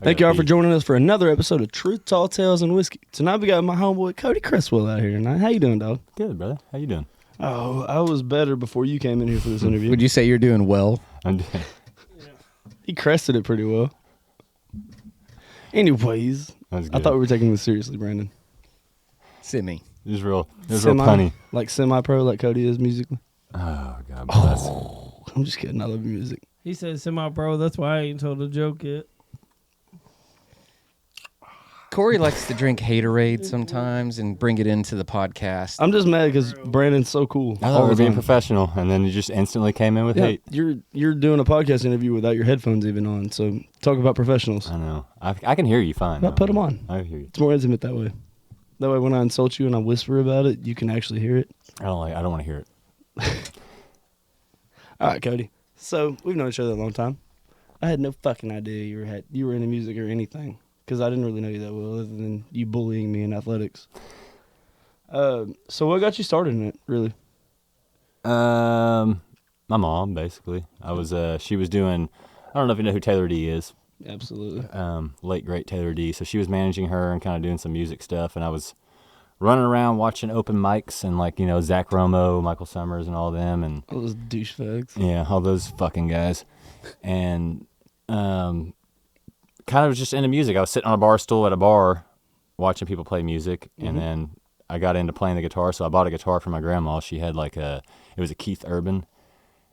Thank y'all for joining us for another episode of Truth, Tall Tales, and Whiskey. Tonight we got my homeboy Cody Cresswell out here tonight. How you doing, dog? Good, brother. How you doing? Oh, I was better before you came in here for this interview. Would you say you're doing well? I'm doing. He crested it pretty well. Anyways, I thought we were taking this seriously, Brandon. Semi. It was real punny. Like semi-pro, like Cody is musically. Oh, God bless. I'm just kidding. I love your music. He said semi-pro. That's why I ain't told a joke yet. Corey likes to drink Haterade sometimes and bring it into the podcast. I'm just mad because Brandon's so cool. I thought we were being professional, and then you just instantly came in with hate. You're doing a podcast interview without your headphones even on, so talk about professionals. I know. I can hear you fine. But put them on. I hear you. It's more intimate that way. That way when I insult you and I whisper about it, you can actually hear it. I don't want to hear it. All right, Cody. So we've known each other a long time. I had no fucking idea you were into music or anything because I didn't really know you that well other than you bullying me in athletics. So what got you started in it, really? My mom, basically. She was doing, I don't know if you know who Taylor D is. Absolutely. Late great Taylor D. So she was managing her and kind of doing some music stuff, and I was running around watching open mics and Zach Romo, Michael Summers, and all them, and all those douchebags. Yeah, all those fucking guys, and kind of was just into music. I was sitting on a bar stool at a bar watching people play music, and then I got into playing the guitar. So I bought a guitar for my grandma. She had it was a Keith Urban.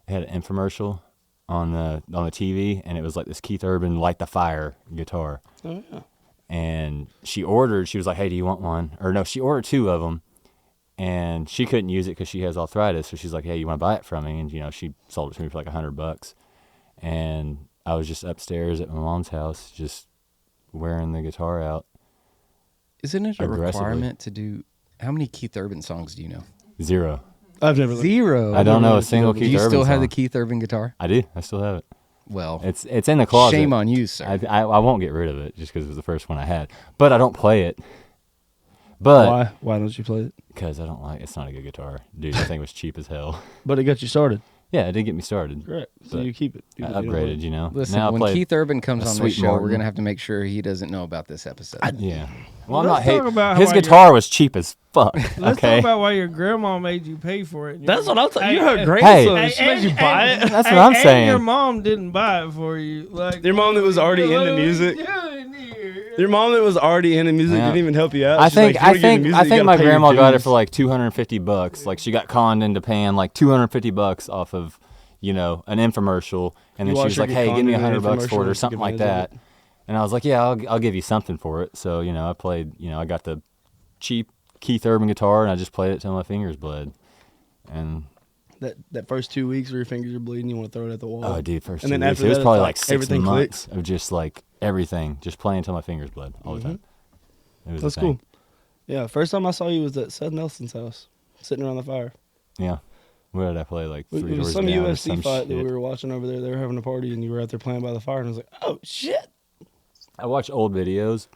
It had an infomercial on the TV, and it was like this Keith Urban Light the Fire guitar. Oh yeah. And she was like, hey, do you want one? Or no, she ordered two of them, and she couldn't use it because she has arthritis. So she's like, hey, you want to buy it from me? And, she sold it to me for like $100. And I was just upstairs at my mom's house, just wearing the guitar out. Isn't it a requirement to do, how many Keith Urban songs do you know? 0. I've never. Zero. I don't know a single Keith Urban song. Do you still have the Keith Urban guitar? I do. I still have it. Well, it's in the closet. Shame on you, sir. I won't get rid of it just because it was the first one I had. But I don't play it. But why? Why don't you play it? Because I don't like. It's not a good guitar, dude. I think it was cheap as hell. But it got you started. Yeah, it did get me started. Correct. So you keep it. I upgraded, Listen, now when Keith Urban comes on this show, Martin. we're going to have to make sure he doesn't know about this episode. Yeah. Well, I'm Let's not talk about hating. His how guitar was cheap as fuck. Let's okay. talk about why your grandma made you pay for it. That's what I'm saying. You're her Hey, grandson. She made you buy it. That's what I'm saying. Your mom didn't buy it for you. Like Your mom that was already into music. Your mom that was already into music didn't even help you out. I think my grandma got it for like like $250. Like she got conned into paying like $250 off of, an infomercial, and then she was like, "Hey, give me $100 for it or something like that." And I was like, "Yeah, I'll give you something for it." So I played. I got the cheap Keith Urban guitar, and I just played it till my fingers bled. And that first 2 weeks where your fingers are bleeding, you want to throw it at the wall. Oh, dude, first and 2 then weeks. after It was that, probably like 6 months clicks. of just like everything, just playing until my fingers bled all the time. It was That's cool. Yeah, first time I saw you was at Seth Nelson's house, sitting around the fire. Yeah. Where did I play? Like 3 It was doors some down or UFC some fight shit. that we were watching over there. They were having a party, and you were out there playing by the fire, and I was like, oh, shit. I watch old videos,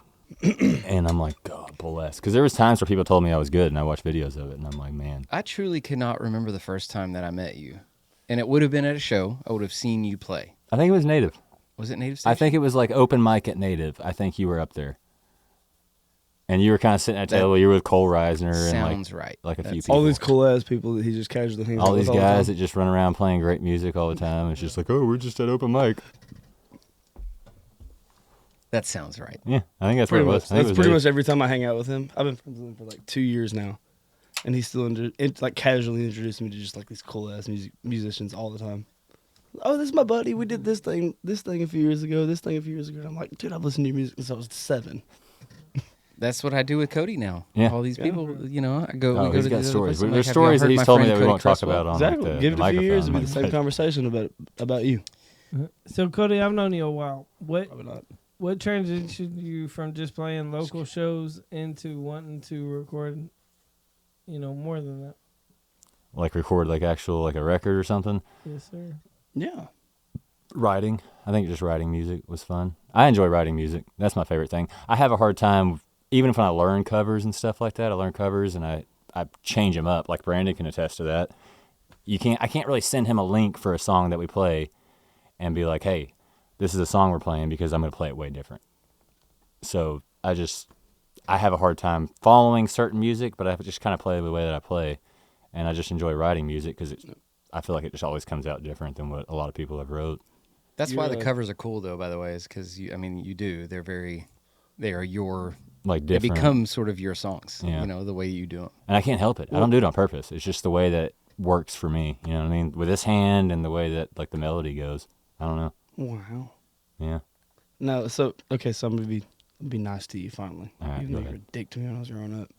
and I'm like, God bless. Because there was times where people told me I was good, and I watched videos of it, and I'm like, man. I truly cannot remember the first time that I met you. And it would have been at a show. I would have seen you play. I think it was Native. Was it Native Station? I think it was like open mic at Native. I think you were up there. And you were kind of sitting at a table. You were with Cole Reisner sounds and right. like a few people. All these cool-ass people that he just casually hangs All out these with guys the that just run around playing great music all the time. It's just like, oh, we're just at open mic. That sounds right. Yeah, I think that's pretty what it much. was. I think it That's was pretty Native. much every time I hang out with him. I've been friends with him for like 2 years now, and he's still casually introducing me to just like these cool-ass musicians all the time. Oh, this is my buddy. We did this thing a few years ago, this thing a few years ago. And I'm like, dude, I've listened to your music since I was 7. That's what I do with Cody now. Yeah. All these people, I go. Oh, we go he's to got these stories. other places. There's Have stories y'all that he's heard told my me that friend we Cody won't talk Cresswell? about on Exactly. like, Give it the a few years, microphone. it'll be the same conversation about you. So Cody, I've known you a while. Probably not. What transitioned you from just playing local shows into wanting to record, more than that? Like record like a record or something. Yes, sir. Yeah. Writing. I think just writing music was fun. I enjoy writing music. That's my favorite thing. I have a hard time, even if I learn covers and stuff like that, I learn covers and I change them up. Like Brandon can attest to that. I can't really send him a link for a song that we play and be like, hey, this is a song we're playing because I'm going to play it way different. So I have a hard time following certain music, but I just kind of play the way that I play, and I just enjoy writing music because I feel like it just always comes out different than what a lot of people have wrote. That's why the You're, covers are cool, though. By the way, is because you do. They are your. Like They different. become sort of your songs. Yeah. The way you do them. And I can't help it. I don't do it on purpose. It's just the way that it works for me. You know what I mean? With this hand and the way that like the melody goes. I don't know. Wow. Yeah. No, so okay, so I'm gonna be nice to you finally. All right, Even go though you were ahead. a dick to me when I was growing up.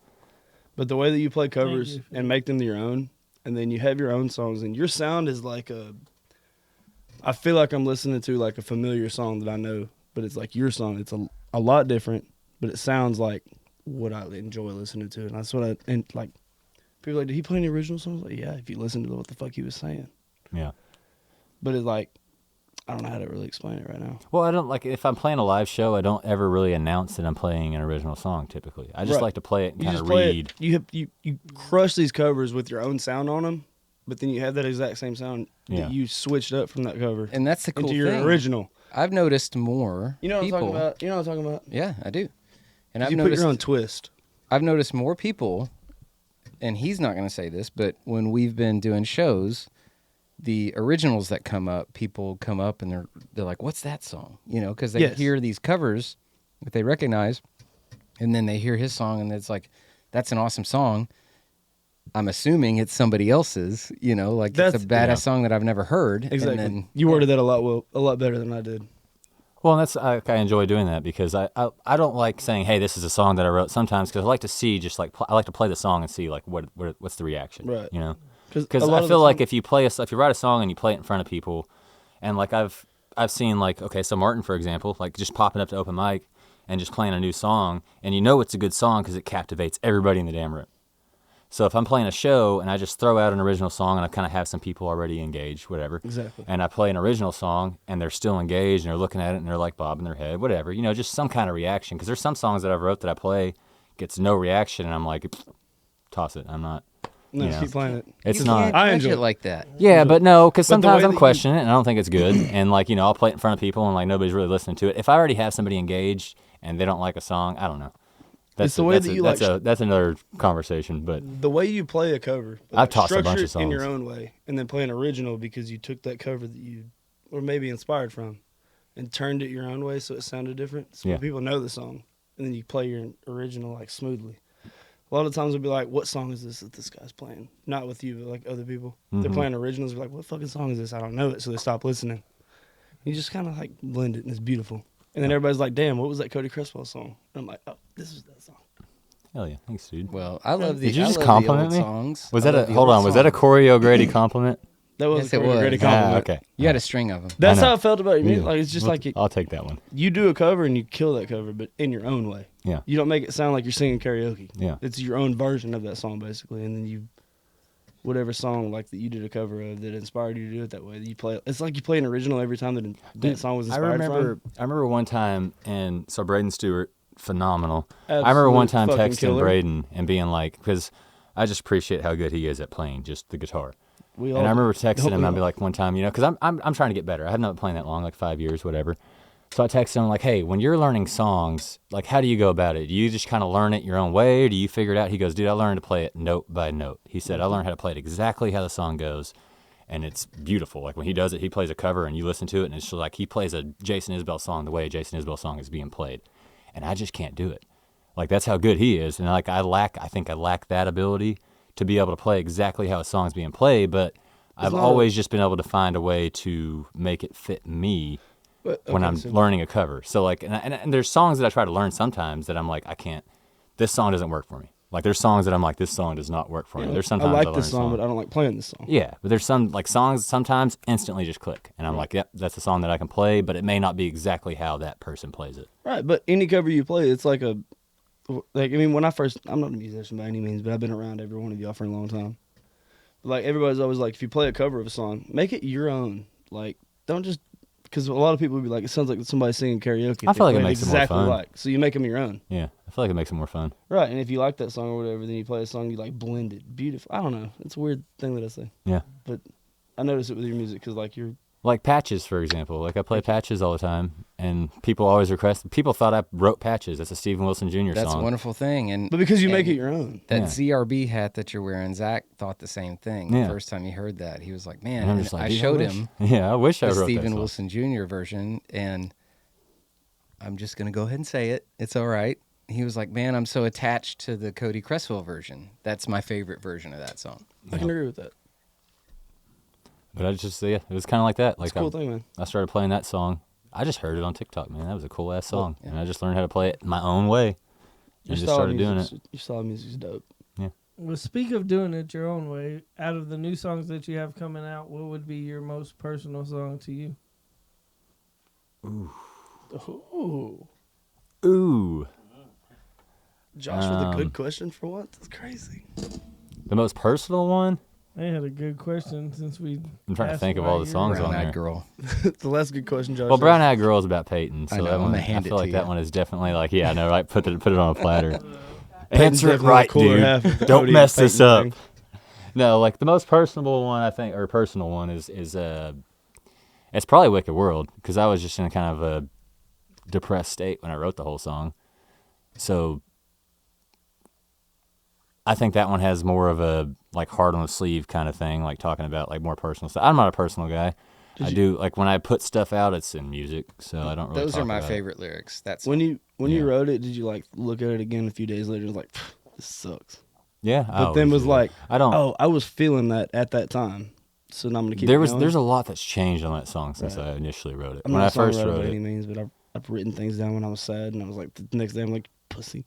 But the way that you play covers you. and make them your own, and then you have your own songs, and your sound is like I feel like I'm listening to like a familiar song that I know, but it's like your song. It's a lot different, but it sounds like what I enjoy listening to, and that's what and like people are like, did he play any original songs? Like, yeah, if you listen to what the fuck he was saying. Yeah. But it's like I don't know how to really explain it right now. Well, I don't like if I'm playing a live show, I don't ever really announce that I'm playing an original song typically. I just Right. like to play it and You kind just of play read. it. You crush these covers with your own sound on them, but then you have that exact same sound Yeah. that you switched up from that cover And that's the cool into your thing. original. I've noticed more. You know what people, I'm talking about? You know what I'm talking about? Yeah, I do. And I've You put noticed. your own twist. I've noticed more people, and he's not going to say this, but when we've been doing shows, the originals that come up, people come up and they're like, "What's that song?" Because they Yes. hear these covers that they recognize, and then they hear his song, and it's like, "That's an awesome song." I'm assuming it's somebody else's, like it's That's- a badass yeah. song that I've never heard. Exactly. And then, You worded that a lot better than I did. Well, and I enjoy doing that because I don't like saying, "Hey, this is a song that I wrote." Sometimes because I like to see just like I like to play the song and see like what's the reaction, Right. You know, Because because I feel like if you write a song and you play it in front of people, and like I've seen like okay, so Martin for example, like just popping up to open mic and just playing a new song, and you know it's a good song because it captivates everybody in the damn room. So if I'm playing a show and I just throw out an original song and I kind of have some people already engaged, whatever. Exactly. And I play an original song and they're still engaged and they're looking at it and they're like bobbing their head, whatever. Just some kind of reaction. Because there's some songs that I've wrote that I play gets no reaction and I'm like, toss it. I'm not. No, you just know. keep playing it. It's you not. can't I judge enjoy it it. like that. Yeah, but no, because But the sometimes way I'm that you- questioning it and I don't think it's good. And like, I'll play it in front of people and like nobody's really listening to it. If I already have somebody engaged and they don't like a song, I don't know. It's the way that you like- that's another conversation, but The way you play a cover, I've tossed a structure bunch of it in songs. your own way, and then play an original because you took that cover that you, or maybe inspired from, and turned it your own way so it sounded different. So Yeah. people know the song, and then you play your original like smoothly. A lot of times they'll be like, "What song is this that this guy's playing?" Not with you, but like other people. They're Mhm. playing originals. They're like, "What fucking song is this?" I don't know it, so they stop listening. You just kind of like blend it, and it's beautiful. And then everybody's like, "Damn, what was that Cody Cresswell song?" And I'm like, "Oh, this is that song." hell yeah, thanks, dude. Well, I love the. Did you I just love compliment the old me? songs. Was I that a love the hold old on? Was that a songs. Corey O'Grady compliment? That was Yes, a it Corey was. Grady Ah, compliment. Okay. You had a string of them. That's I know. how I felt about your music. Yeah. Like it's just Well, like it, I'll take that one. you do a cover and you kill that cover, but in your own way. Yeah. You don't make it sound like you're singing karaoke. Yeah. It's your own version of that song basically, and then you, whatever song like that you did a cover of that inspired you to do it that way. You play. It's like you play an original every time that song was I inspired remember one time, and so Braden Stewart, phenomenal. from. I remember one time Absolute fucking texting killer. Braden and being like, because I just appreciate how good he is at playing just the guitar. We And I remember texting don't him. we I'd be all? like one time, because I'm trying to get better. I have not been playing that long, like 5 years, whatever. So I texted him like, hey, when you're learning songs, like how do you go about it? Do you just kind of learn it your own way, or do you figure it out? He goes, dude, I learned to play it note by note. He said, I learned how to play it exactly how the song goes, and it's beautiful. Like when he does it, he plays a cover, and you listen to it, and it's just like he plays a Jason Isbell song the way a Jason Isbell song is being played, and I just can't do it. Like that's how good he is, and like I think I lack that ability to be able to play exactly how a song's being played, but I've not always just been able to find a way to make it fit me But, when okay, I'm so learning a cover. So like, and there's songs that I try to learn sometimes that I'm like, I can't, this song doesn't work for me. Like there's songs that I'm like, this song does not work for me. There's sometimes I like learn this a song, but I don't like playing this song. yeah, but there's some like songs sometimes instantly just click. And I'm like, yep, that's a song that I can play, but it may not be exactly how that person plays it. Right, but any cover you play, it's like I'm not a musician by any means, but I've been around every one of y'all for a long time. But like everybody's always like, if you play a cover of a song, make it your own. Like, don't just because a lot of people would be like, it sounds like somebody's singing karaoke. if I they feel like it play makes it more exactly fun. like. So you make them your own. Yeah, I feel like it makes it more fun. Right, and if you like that song or whatever, then you play a song you like blend it. Beautiful. I don't know. It's a weird thing that I say. Yeah. But I notice it with your music because like you're Like Patches, for example. Like I play Patches all the time, and people always request. People thought I wrote Patches. That's a Stephen Wilson Jr. That's song. a wonderful thing. And But because you make and it your own. That Yeah. ZRB hat that you're wearing, Zach thought the same thing. Yeah. The first time he heard that, he was like, man, And I'm and just like, I dude, showed wish- him Yeah, I wish I the wrote Stephen that song. Wilson Jr. version, and I'm just going to go ahead and say it. It's all right. He was like, man, I'm so attached to the Cody Cresswell version. That's my favorite version of that song. I can agree with that. But I just, yeah, it was kind of like that. Like It's a cool thing, man. I started playing that song. I just heard it on TikTok, man. That was a cool ass song, yeah. and I just learned how to play it my own way, and just started doing it. Your style of music's dope. Well, speak of doing it your own way. Out of the new songs that you have coming out, what would be your most personal song to you? Ooh. Ooh, Josh with a good question for once. That's crazy. the most personal one. I had a good question since we. I'm trying to asked think of why all the you're- songs on Brown there. Eyed Girl. The last good question, Josh. Well, Brown Eyed Girl is about Peyton, so I know, that I'm one, gonna I hand it feel to like that you. one is definitely like, yeah, no, right, put it on a platter. Peyton's Answer it definitely the right, cooler dude. half of the Don't Cody mess and this Peyton up. thing. No, like the most personable one, I think, or personal one is it's probably Wicked World, because I was just in a kind of a depressed state when I wrote the whole song. So I think that one has more of a like heart on the sleeve kind of thing, like talking about like more personal stuff. I'm not a personal guy. I do like when I put stuff out, it's in music, so I don't really. Those talk are my about it. favorite lyrics. That's When you Yeah. wrote it, did you like look at it again a few days later and was like, this sucks? Yeah, But then was like, I don't. oh, I was feeling that at that time, so now I'm gonna keep. There's a lot that's changed on that song since Right. I initially wrote it. I'm When not I a first songwriter wrote by any it, means, but I've written things down when I was sad, and I was like, the next day I'm like, pussy.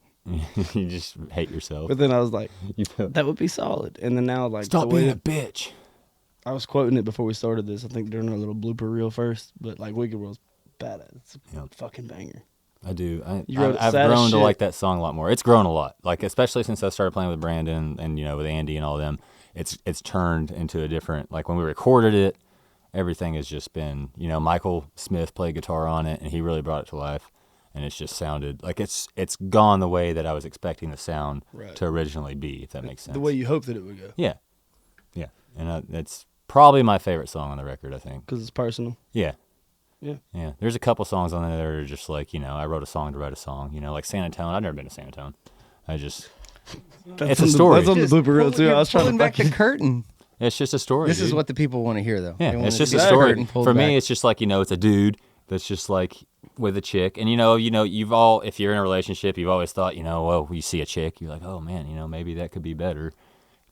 you just hate yourself. But then I was like, You feel- that would be solid. And then now, like, Stop the way being a that- bitch. I was quoting it before we started this. I think during our little blooper reel first, but like Wicked World's badass. It's a Yeah. fucking banger. I do. You wrote I've sad as grown to shit. like that song a lot more. It's grown a lot. Like especially since I started playing with Brandon and you know with Andy and all them. It's turned into a different. Like when we recorded it, everything has just been. You know, Michael Smith played guitar on it, and he really brought it to life. And it's just sounded like it's gone the way that I was expecting the sound Right. to originally be. If that makes sense. The way you hoped that it would go, Yeah, yeah, and it's probably my favorite song on the record. I think. because it's personal. Yeah. Yeah. Yeah. There's a couple songs on there that are just like, you know, I wrote a song to write a song, you know, like San Antonio. I've never been to San Antonio. It's That's a on story. That's on the blooper reel too. I was trying pulling to back the curtain. just a story. This is dude. what the people want to hear, though. Yeah, They want it's to just see a the story. curtain pulled For me, back. it's just like, you know, it's a dude that's just like with a chick. And, you know, you've all, if you're in a relationship, you've always thought, you know, well, you see a chick, you're like, oh, man, you know, maybe that could be better.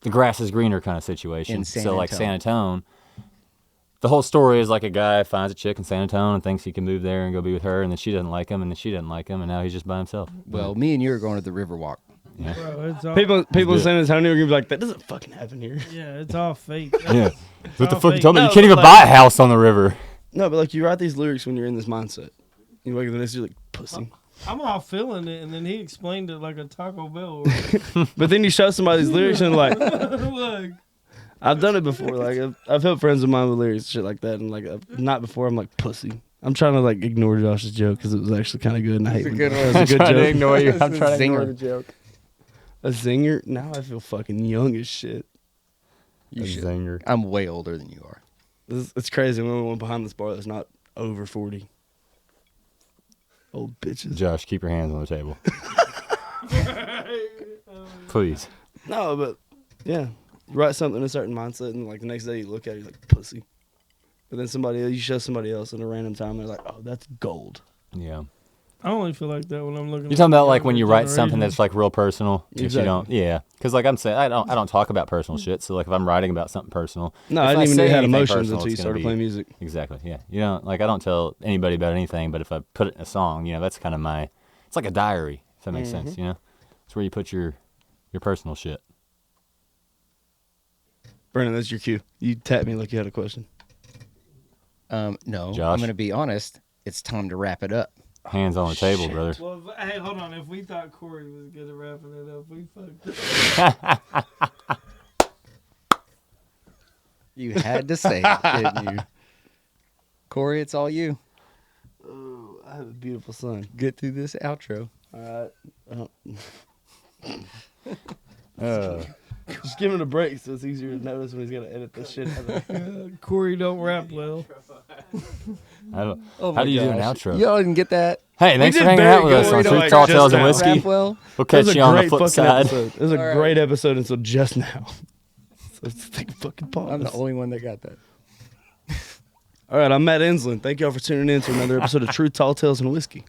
The grass is greener kind of situation. In San So, like, Antonio. San Antonio, the whole story is like a guy finds a chick in San Antonio and thinks he can move there and go be with her, and then she doesn't like him, and then she doesn't like him, and now he's just by himself. Well, me and you are going to the Riverwalk. Bro, it's all, People in good. San Antonio are gonna be like, that doesn't fucking happen here. yeah, it's all fake. Yeah. What the all fuck you fake. talking about? No, You can't but even like- buy a house on the river. No, but like you write these lyrics when you're in this mindset. You wake up the next day, you're like, pussy. I'm all feeling it, and then he explained it like a Taco Bell. But then you show somebody these lyrics and like, Look, I've done it before. Like I've helped friends of mine with lyrics, shit like that, and like not before. I'm like pussy. I'm trying to like ignore Josh's joke because it was actually kind of good, and I hate a when good one. it's a good trying to joke. ignore you. I'm It's a trying to ignore zinger. the joke. A zinger? Now I feel fucking young as shit. You A should. zinger. I'm way older than you are. It's crazy when we went behind this bar that's not over 40. Old bitches. Josh, keep your hands on the table. Please. No, but yeah, you write something in a certain mindset, and like the next day you look at it, you're like pussy. But then you show somebody else in a random time, they're like, oh, that's gold. Yeah. I only feel like that when I'm looking. You're at talking about the like when you younger write something generation. that's like real personal. If you Exactly. don't, yeah. Because like I'm saying, I don't talk about personal shit. So like if I'm writing about something personal, No, if I didn't even know say you had anything emotions personal, until you it's gonna started be- playing music. Exactly. Yeah. You don't like I don't tell anybody about anything, but if I put it in a song, you know, that's kind of my. It's like a diary. If that makes sense, you know. It's where you put your personal shit. Brandon, that's your cue. You tapped me like you had a question. No, Josh? I'm going to be honest. It's time to wrap it up. Hands on the table, brother. Well, hey, hold on. If we thought Corey was good at wrapping it up, we fucked up. You had to say it, didn't you? Corey, it's all you. Oh, I have a beautiful son. Get through this outro. All right. Just give him a break so it's easier to notice when he's gonna edit this shit out. Corey don't rap well. Oh How do you do an gosh. outro? Y'all didn't get that. Hey, thanks did for hanging very out with good. us We on don't Truth, like Tall just Tales, and now. Whiskey. Rap well. We'll It was catch a you on the great flip fucking side. episode. It was a All right. great episode until just now. So let's take a fucking pause. I'm the only one that got that. All right, I'm Matt Ensland. Thank y'all for tuning in to another episode of Truth, Tall Tales, and Whiskey.